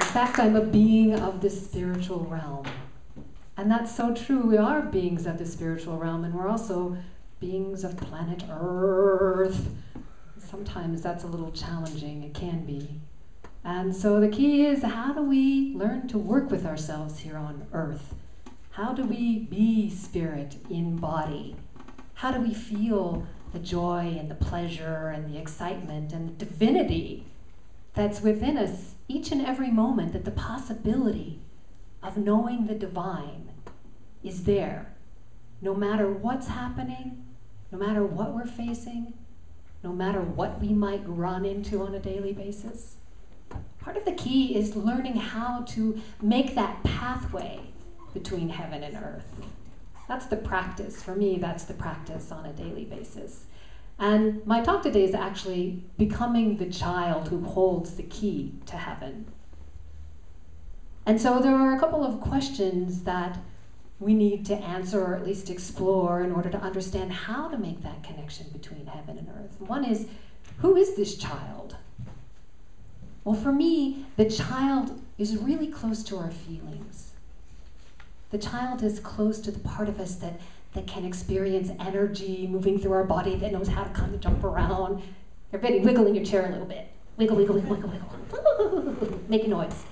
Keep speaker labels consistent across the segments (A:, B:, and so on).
A: fact, I'm a being of the spiritual realm. And that's so true. We are beings of the spiritual realm, and we're also beings of planet Earth. Sometimes that's a little challenging. It can be. And so the key is, how do we learn to work with ourselves here on Earth? How do we be spirit in body? How do we feel the joy and the pleasure and the excitement and the divinity that's within us each and every moment, that the possibility of knowing the divine is there, no matter what's happening, no matter what we're facing, no matter what we might run into on a daily basis? Part of the key is learning how to make that pathway between heaven and earth. That's the practice. For me, that's the practice on a daily basis. And my talk today is actually becoming the child who holds the key to heaven. And so there are a couple of questions that we need to answer, or at least explore, in order to understand how to make that connection between heaven and earth. One is, who is this child? Well, for me, the child is really close to our feelings. The child is close to the part of us that can experience energy moving through our body, that knows how to kind of jump around. Everybody wiggle in your chair a little bit. Wiggle, wiggle, wiggle, wiggle, wiggle. Make a noise.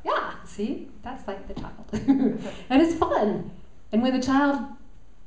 A: Yeah, see? That's like the child. And it's fun. And when the child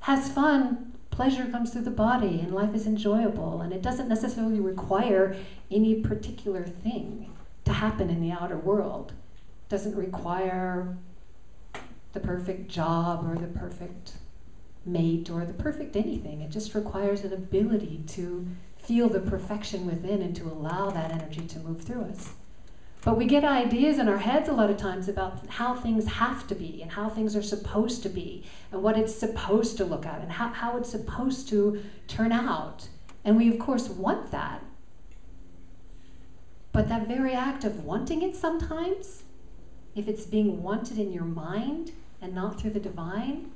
A: has fun, pleasure comes through the body and life is enjoyable. And it doesn't necessarily require any particular thing to happen in the outer world. It doesn't require the perfect job or the perfect mate or the perfect anything. It just requires an ability to feel the perfection within and to allow that energy to move through us. But we get ideas in our heads a lot of times about how things have to be and how things are supposed to be and what it's supposed to look at and how it's supposed to turn out. And we, of course, want that. But that very act of wanting it sometimes, if it's being wanted in your mind and not through the divine,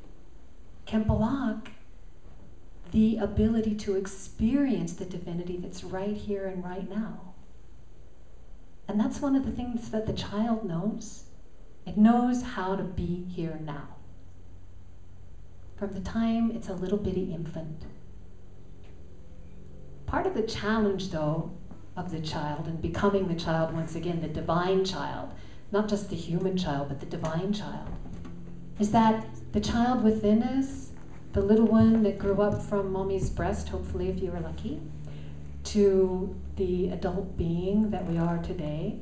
A: can block the ability to experience the divinity that's right here and right now. And that's one of the things that the child knows. It knows how to be here now. From the time it's a little bitty infant. Part of the challenge, though, of the child and becoming the child, once again, the divine child, not just the human child, but the divine child, is that the child within us, the little one that grew up from mommy's breast, hopefully if you were lucky, to the adult being that we are today,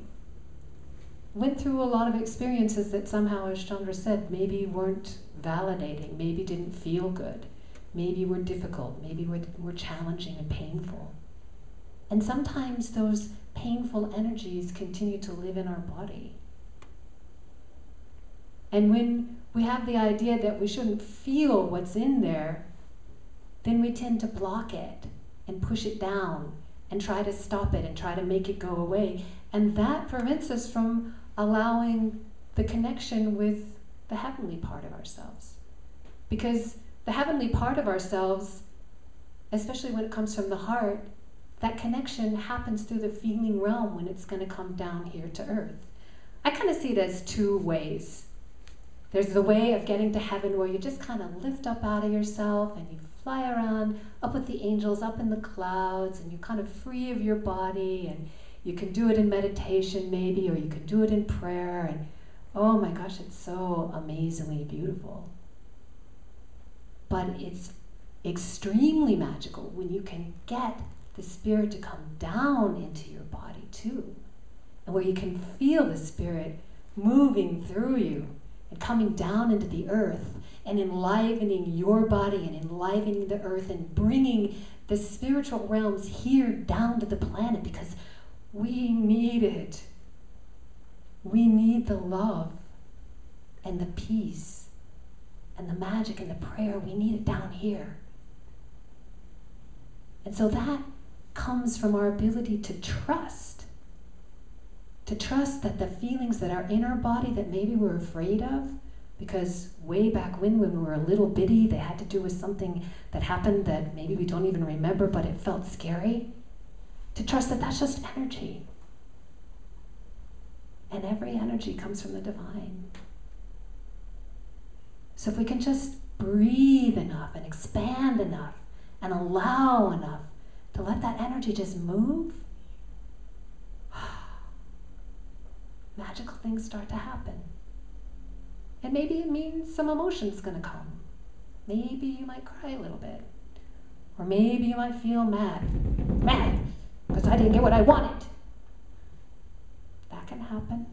A: went through a lot of experiences that somehow, as Chandra said, maybe weren't validating, maybe didn't feel good, maybe were difficult, maybe were challenging and painful. And sometimes those painful energies continue to live in our body. And when we have the idea that we shouldn't feel what's in there, then we tend to block it and push it down and try to stop it and try to make it go away. And that prevents us from allowing the connection with the heavenly part of ourselves. Because the heavenly part of ourselves, especially when it comes from the heart, that connection happens through the feeling realm when it's going to come down here to earth. I kind of see it as two ways. There's the way of getting to heaven where you just kind of lift up out of yourself and you fly around up with the angels, up in the clouds, and you're kind of free of your body, and you can do it in meditation maybe, or you can do it in prayer, and oh my gosh, it's so amazingly beautiful. But it's extremely magical when you can get the spirit to come down into your body too, and where you can feel the spirit moving through you and coming down into the earth and enlivening your body and enlivening the earth and bringing the spiritual realms here down to the planet, because we need it. We need the love and the peace and the magic and the prayer. We need it down here. And so that comes from our ability to trust that the feelings that are in our body that maybe we're afraid of, because way back when we were a little bitty, they had to do with something that happened that maybe we don't even remember, but it felt scary, to trust that that's just energy. And every energy comes from the divine. So if we can just breathe enough and expand enough and allow enough to let that energy just move, magical things start to happen. And maybe it means some emotion's going to come. Maybe you might cry a little bit. Or maybe you might feel mad. Mad, because I didn't get what I wanted. That can happen.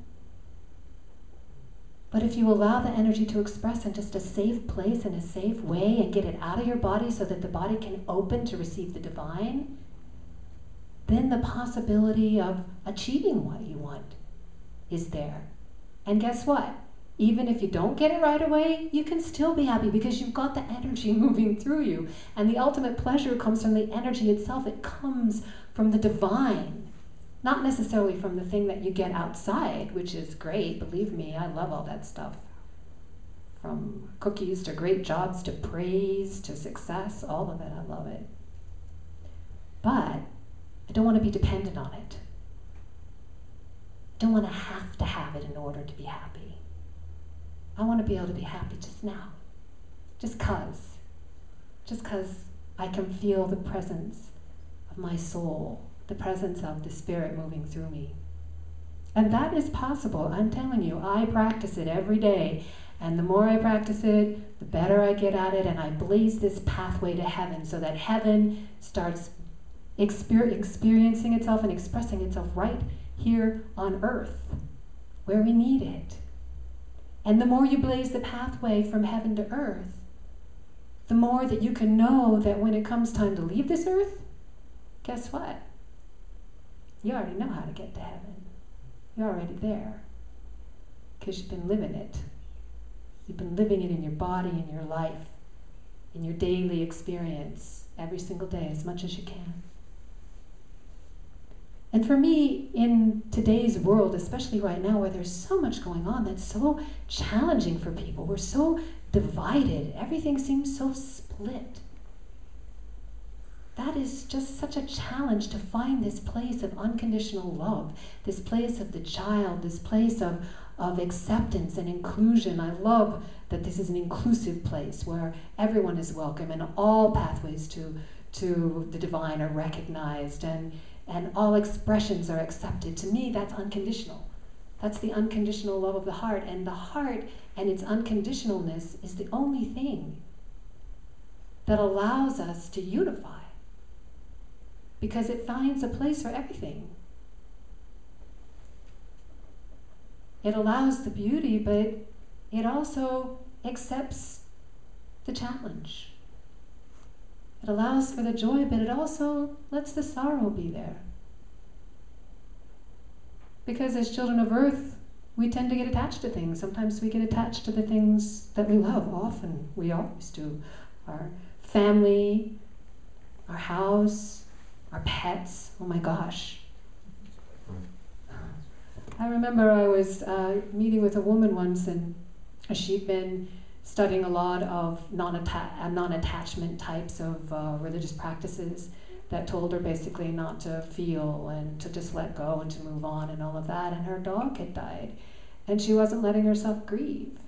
A: But if you allow the energy to express in just a safe place, in a safe way, and get it out of your body so that the body can open to receive the divine, then the possibility of achieving what you want is there. And guess what? Even if you don't get it right away, you can still be happy because you've got the energy moving through you. And the ultimate pleasure comes from the energy itself. It comes from the divine, not necessarily from the thing that you get outside, which is great. Believe me, I love all that stuff. From cookies to great jobs to praise to success, all of it, I love it. But I don't want to be dependent on it. I don't want to have it in order to be happy. I want to be able to be happy just now, just 'cause I can feel the presence of my soul, the presence of the spirit moving through me. And that is possible. I'm telling you, I practice it every day. And the more I practice it, the better I get at it. And I blaze this pathway to heaven so that heaven starts experiencing itself and expressing itself right here on earth, where we need it. And the more you blaze the pathway from heaven to earth, the more that you can know that when it comes time to leave this earth, guess what? You already know how to get to heaven. You're already there because you've been living it. You've been living it in your body, in your life, in your daily experience, every single day, as much as you can. And for me, in today's world, especially right now, where there's so much going on that's so challenging for people, we're so divided, everything seems so split. That is just such a challenge to find this place of unconditional love, this place of the child, this place of acceptance and inclusion. I love that this is an inclusive place where everyone is welcome and all pathways to the divine are recognized and all expressions are accepted. To me, that's unconditional. That's the unconditional love of the heart. And the heart and its unconditionalness is the only thing that allows us to unify, because it finds a place for everything. It allows the beauty, but it also accepts the challenge. It allows for the joy, but it also lets the sorrow be there. Because as children of earth, we tend to get attached to things. Sometimes we get attached to the things that we love. Often, we always do. Our family, our house, our pets. Oh my gosh. I remember I was meeting with a woman once, and she'd been studying a lot of non-attachment types of religious practices that told her basically not to feel and to just let go and to move on and all of that. And her dog had died, and she wasn't letting herself grieve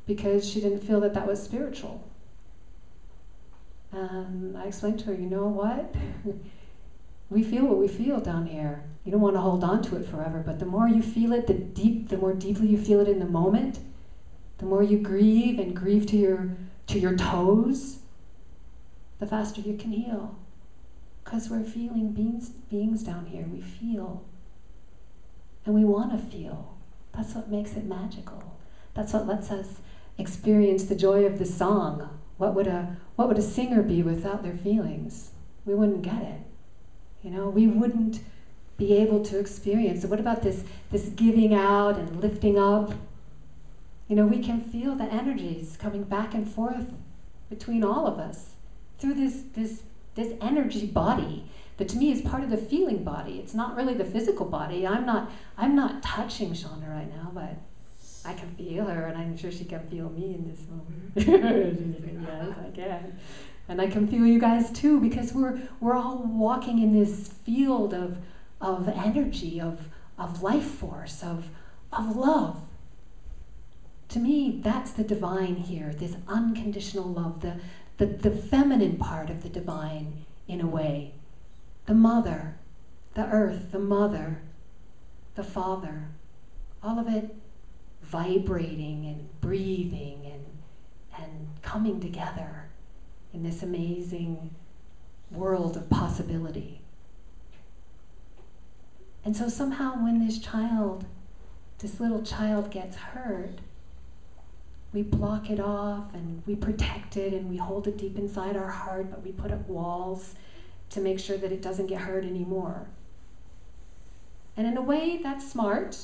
A: because she didn't feel that that was spiritual. And I explained to her, you know what? We feel what we feel down here. You don't want to hold on to it forever, but the more you feel it, the more deeply you feel it in the moment, the more you grieve and grieve to your toes, the faster you can heal. Because we're feeling beings down here. We feel. And we want to feel. That's what makes it magical. That's what lets us experience the joy of the song. What would a singer be without their feelings? We wouldn't get it. You know, we wouldn't be able to experience. So what about this giving out and lifting up? You know, we can feel the energies coming back and forth between all of us through this energy body that to me is part of the feeling body. It's not really the physical body. I'm not touching Shauna right now, but I can feel her, and I'm sure she can feel me in this moment. Yes, I can. And I can feel you guys too, because we're all walking in this field of energy, of life force, of love. To me, that's the divine here, this unconditional love, the feminine part of the divine, in a way. The mother, the earth, the mother, the father, all of it vibrating and breathing and coming together in this amazing world of possibility. And so somehow when this little child gets hurt, we block it off and we protect it and we hold it deep inside our heart, but we put up walls to make sure that it doesn't get hurt anymore. And in a way, that's smart,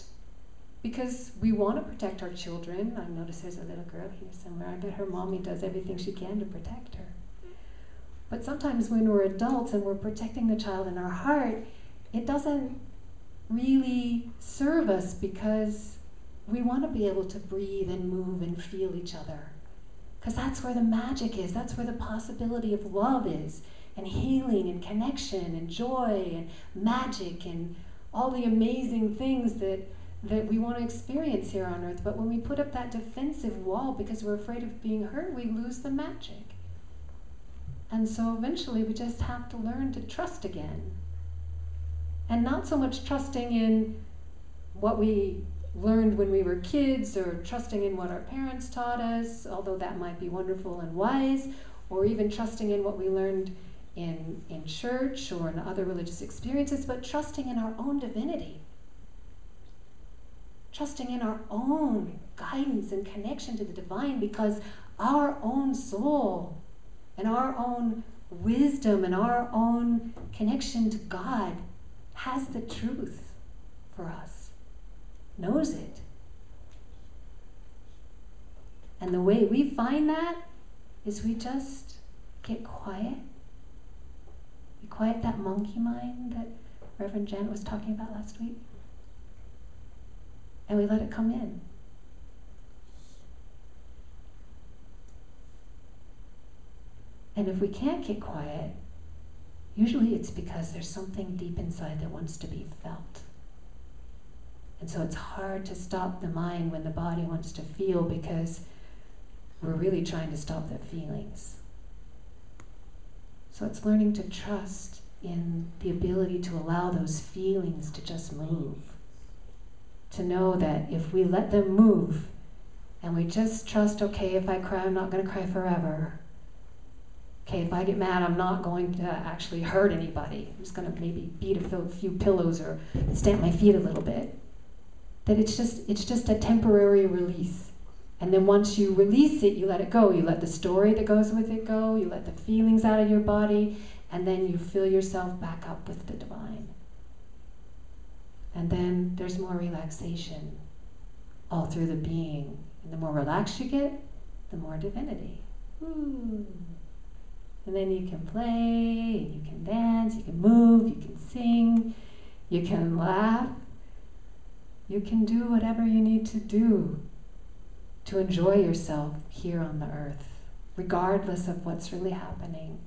A: because we want to protect our children. I notice there's a little girl here somewhere. I bet her mommy does everything she can to protect her. But sometimes when we're adults and we're protecting the child in our heart, it doesn't really serve us, because we want to be able to breathe and move and feel each other. Because that's where the magic is. That's where the possibility of love is, and healing and connection and joy and magic and all the amazing things that we want to experience here on earth. But when we put up that defensive wall because we're afraid of being hurt, we lose the magic. And so eventually we just have to learn to trust again. And not so much trusting in what we learned when we were kids, or trusting in what our parents taught us, although that might be wonderful and wise, or even trusting in what we learned in church or in other religious experiences, but trusting in our own divinity. Trusting in our own guidance and connection to the divine, because our own soul and our own wisdom and our own connection to God has the truth for us, knows it. And the way we find that is we just get quiet. We quiet that monkey mind that Reverend Janet was talking about last week. And we let it come in. And if we can't get quiet, usually it's because there's something deep inside that wants to be felt. And so it's hard to stop the mind when the body wants to feel, because we're really trying to stop the feelings. So it's learning to trust in the ability to allow those feelings to just move. To know that if we let them move, and we just trust, okay, if I cry, I'm not going to cry forever. Okay, if I get mad, I'm not going to actually hurt anybody. I'm just going to maybe beat a few pillows or stamp my feet a little bit. That it's just a temporary release. And then once you release it, you let it go. You let the story that goes with it go. You let the feelings out of your body. And then you fill yourself back up with the divine. And then there's more relaxation all through the being. And the more relaxed you get, the more divinity. Ooh. And then you can play, and you can dance, you can move, you can sing, you can laugh. You can do whatever you need to do to enjoy yourself here on the earth, regardless of what's really happening.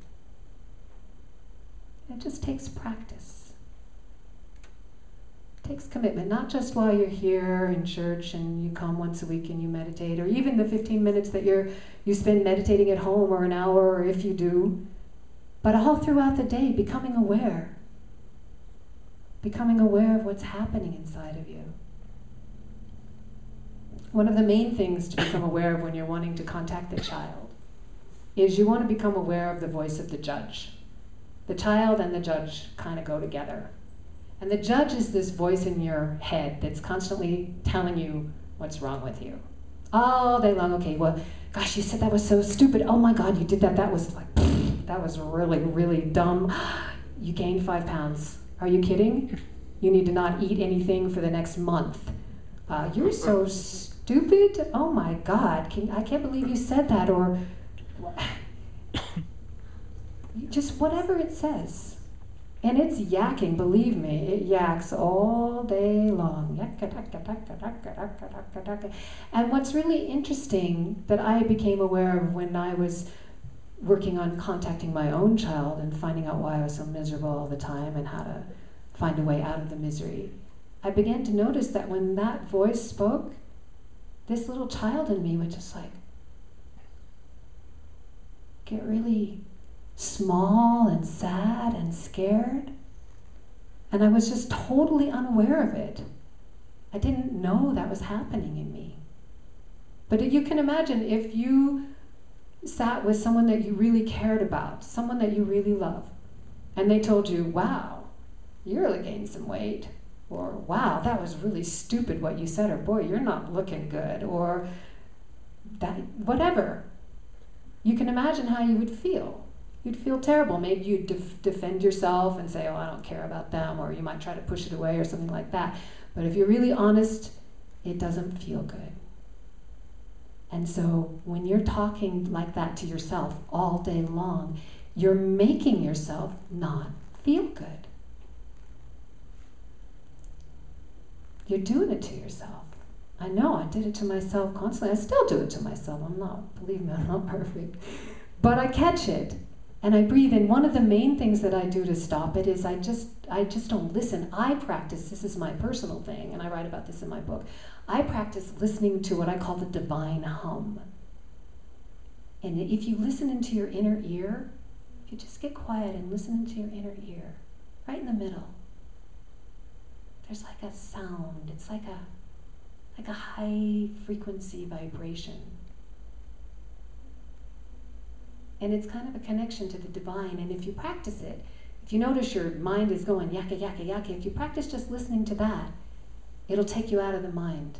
A: It just takes practice. It takes commitment, not just while you're here in church and you come once a week and you meditate, or even the 15 minutes that you spend meditating at home, or an hour, or if you do, but all throughout the day, becoming aware of what's happening inside of you. One of the main things to become aware of when you're wanting to contact the child is you want to become aware of the voice of the judge. The child and the judge kind of go together. And the judge is this voice in your head that's constantly telling you what's wrong with you. All day long, okay, well, gosh, you said that was so stupid. Oh my God, you did that. That was like, that was really, really dumb. You gained 5 pounds. Are you kidding? You need to not eat anything for the next month. You're so stupid. Oh my God, I can't believe you said that. Or just whatever it says. And it's yakking, believe me, it yaks all day long. And what's really interesting that I became aware of when I was working on contacting my own child and finding out why I was so miserable all the time and how to find a way out of the misery, I began to notice that when that voice spoke, this little child in me would just like get really small and sad and scared. And I was just totally unaware of it. I didn't know that was happening in me. But you can imagine if you sat with someone that you really cared about, someone that you really love, and they told you, wow, you really gained some weight, or wow, that was really stupid what you said, or boy, you're not looking good, or that, whatever. You can imagine how you would feel. You'd feel terrible. Maybe you'd defend yourself and say, oh, I don't care about them, or you might try to push it away or something like that. But if you're really honest, it doesn't feel good. And so when you're talking like that to yourself all day long, you're making yourself not feel good. You're doing it to yourself. I know, I did it to myself constantly. I still do it to myself. Believe me, I'm not perfect. But I catch it, and I breathe. And one of the main things that I do to stop it is I just don't listen. I practice, this is my personal thing, and I write about this in my book. I practice listening to what I call the divine hum. And if you listen into your inner ear, if you just get quiet and listen into your inner ear, right in the middle, there's like a sound. It's like a high frequency vibration. And it's kind of a connection to the divine. And if you practice it, if you notice your mind is going yakka, yakka, yakka, if you practice just listening to that, it'll take you out of the mind,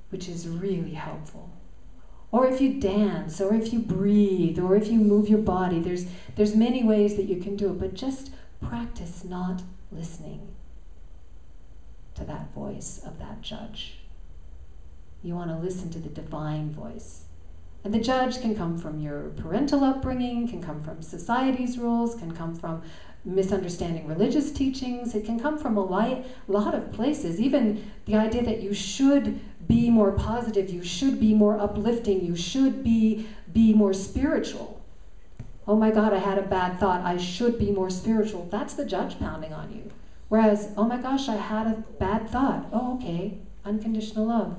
A: which is really helpful. Or if you dance, or if you breathe, or if you move your body, there's many ways that you can do it, but just practice not listening to that voice of that judge. You want to listen to the divine voice. And the judge can come from your parental upbringing, can come from society's rules, can come from misunderstanding religious teachings. It can come from a lot of places. Even the idea that you should be more positive, you should be more uplifting, you should be more spiritual. Oh my God, I had a bad thought, I should be more spiritual. That's the judge pounding on you. Whereas, oh my gosh, I had a bad thought. Oh, okay, unconditional love.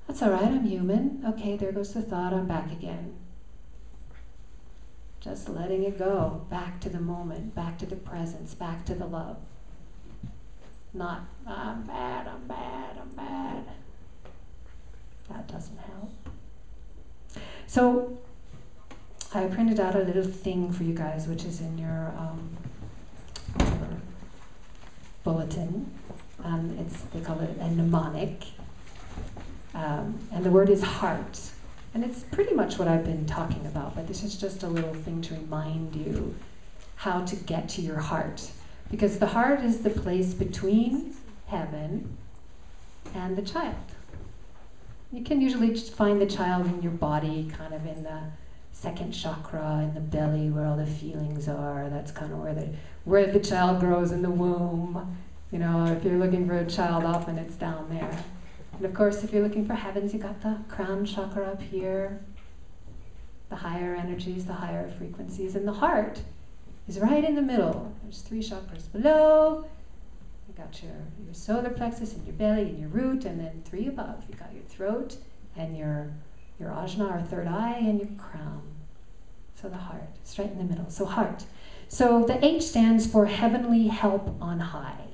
A: That's all right, I'm human. Okay, there goes the thought, I'm back again. Just letting it go, back to the moment, back to the presence, back to the love. Not, I'm bad, I'm bad, I'm bad. That doesn't help. So, I printed out a little thing for you guys, which is in your bulletin. They call it a mnemonic. And the word is heart. And it's pretty much what I've been talking about, but this is just a little thing to remind you how to get to your heart. Because the heart is the place between heaven and the child. You can usually just find the child in your body, kind of in the second chakra, in the belly, where all the feelings are. That's kind of where the child grows in the womb. You know, if you're looking for a child, often it's down there. And of course, if you're looking for heavens, you've got the crown chakra up here, the higher energies, the higher frequencies, and the heart is right in the middle. There's 3 chakras below. You got your solar plexus and your belly and your root, and then 3 above. You got your throat and your ajna, or third eye, and your crown. So the heart is right in the middle. So heart. So the H stands for heavenly help on high.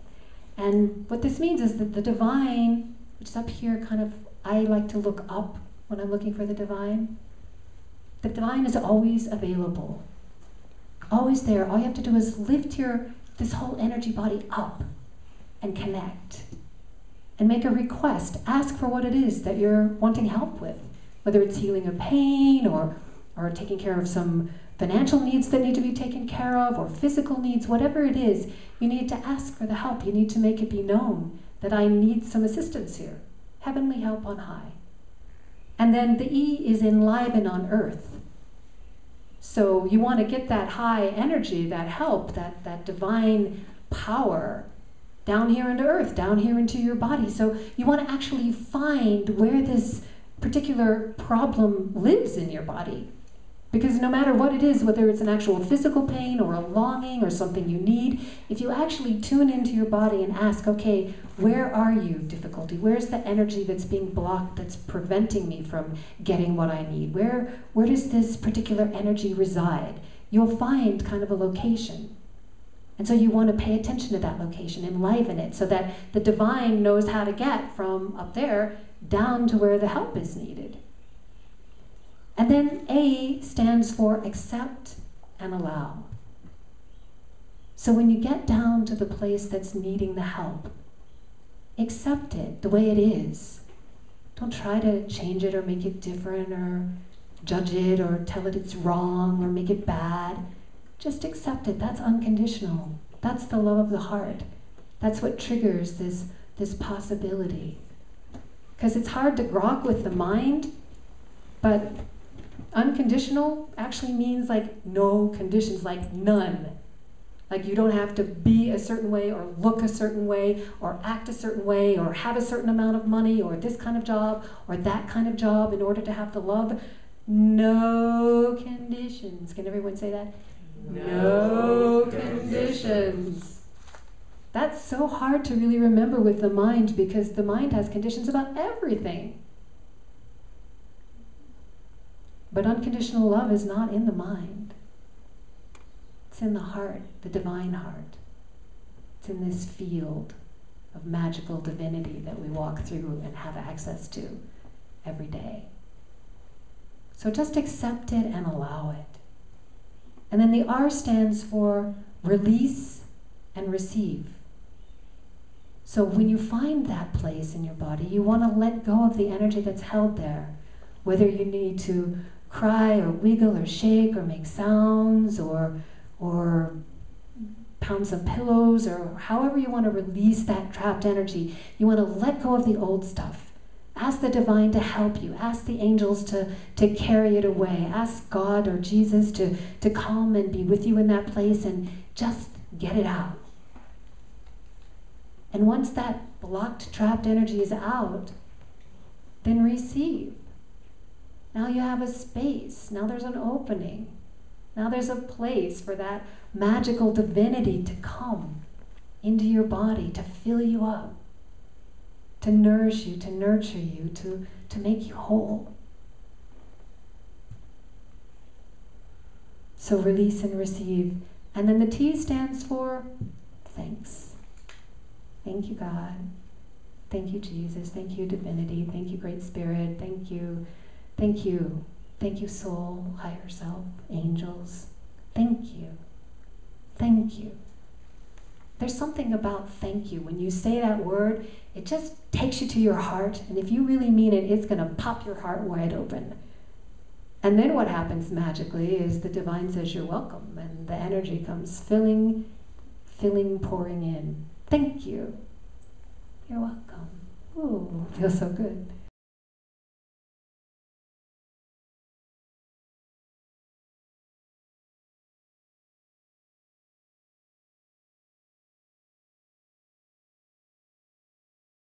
A: And what this means is that the divine, which is up here, kind of, I like to look up when I'm looking for the divine. The divine is always available, always there. All you have to do is lift this whole energy body up and connect and make a request. Ask for what it is that you're wanting help with, whether it's healing a pain or taking care of some financial needs that need to be taken care of, or physical needs, whatever it is. You need to ask for the help. You need to make it be known that I need some assistance here. Heavenly help on high. And then the E is enliven on earth. So you want to get that high energy, that help, that divine power down here into earth, down here into your body. So you want to actually find where this particular problem lives in your body. Because no matter what it is, whether it's an actual physical pain or a longing or something you need, if you actually tune into your body and ask, okay, where are you, difficulty? Where's the energy that's being blocked, that's preventing me from getting what I need? Where does this particular energy reside? You'll find kind of a location. And so you want to pay attention to that location, enliven it, so that the divine knows how to get from up there down to where the help is needed. And then A stands for accept and allow. So when you get down to the place that's needing the help, accept it the way it is. Don't try to change it or make it different or judge it or tell it it's wrong or make it bad. Just accept it. That's unconditional. That's the love of the heart. That's what triggers this possibility. Because it's hard to grok with the mind, but unconditional actually means like no conditions, like none. Like you don't have to be a certain way or look a certain way or act a certain way or have a certain amount of money or this kind of job or that kind of job in order to have the love. No conditions. Can everyone say that? No conditions. That's so hard to really remember with the mind, because the mind has conditions about everything. But unconditional love is not in the mind. It's in the heart, the divine heart. It's in this field of magical divinity that we walk through and have access to every day. So just accept it and allow it. And then the R stands for release and receive. So when you find that place in your body, you want to let go of the energy that's held there. Whether you need to cry or wiggle or shake or make sounds or pound some pillows, or however you want to release that trapped energy, you want to let go of the old stuff. Ask the divine to help you. Ask the angels to carry it away. Ask God or Jesus to come and be with you in that place and just get it out. And once that blocked, trapped energy is out, then receive. Now you have a space. Now there's an opening. Now there's a place for that magical divinity to come into your body, to fill you up, to nourish you, to nurture you, to make you whole. So release and receive. And then the T stands for thanks. Thank you, God. Thank you, Jesus. Thank you, divinity. Thank you, Great Spirit. Thank you. Thank you. Thank you, soul, higher self, angels. Thank you. Thank you. There's something about thank you. When you say that word, it just takes you to your heart. And if you really mean it, it's going to pop your heart wide open. And then what happens magically is the divine says you're welcome. And the energy comes filling, pouring in. Thank you. You're welcome. Ooh, feels so good.